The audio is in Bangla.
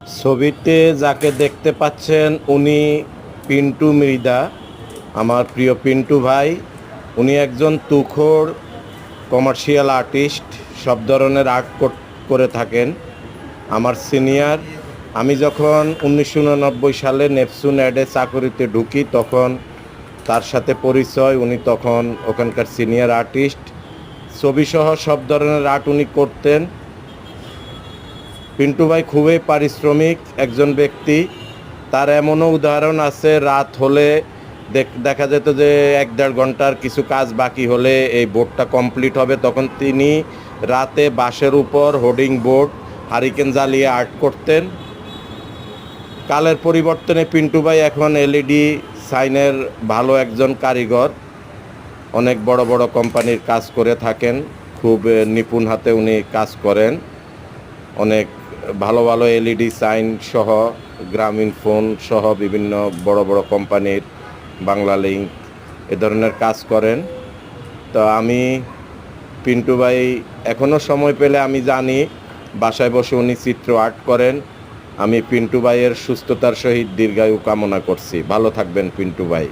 ছবিতে যাকে দেখতে পাচ্ছেন উনি পিন্টু মৃধা, আমার প্রিয় পিন্টু ভাই। উনি একজন তুখোড় কমার্শিয়াল আর্টিস্ট, সব ধরনের আর্ট করে থাকেন। আমার সিনিয়র। আমি যখন 1989 সালে নেপচুন অ্যাডে চাকরিতে ঢুকি তখন তার সাথে পরিচয়। উনি তখন ওখানকার সিনিয়র আর্টিস্ট। ছবিসহ সব ধরনের আর্ট উনি করতেন। পিন্টু ভাই খুবই পারিশ্রমিক একজন ব্যক্তি। তার এমনও উদাহরণ আছে, রাত হলে দেখা যেত যে 1-1.5 ঘন্টার কিছু কাজ বাকি হলে এই বোর্ডটা কমপ্লিট হবে, তখন তিনি রাতে বাঁশের উপর হোর্ডিং বোর্ড হারিকেন জ্বালিয়ে আর্ট করতেন। কালের পরিবর্তনে পিন্টু ভাই এখন এলইডি সাইনের ভালো একজন কারিগর। অনেক বড় বড় কোম্পানির কাজ করে থাকেন। খুব নিপুণ হাতে উনি কাজ করেন। অনেক ভালো ভালো এলইডি সাইন সহ, গ্রামীণ ফোন সহ বিভিন্ন বড় বড় কোম্পানির, বাংলা লিঙ্ক এ ধরনের কাজ করেন। তো আমি পিন্টু ভাই এখনও সময় পেলে আমি জানি বাসায় বসে উনি চিত্র আর্ট করেন। আমি পিন্টু ভাইয়ের সুস্থতার সহিত দীর্ঘায়ু কামনা করছি। ভালো থাকবেন পিন্টু ভাই।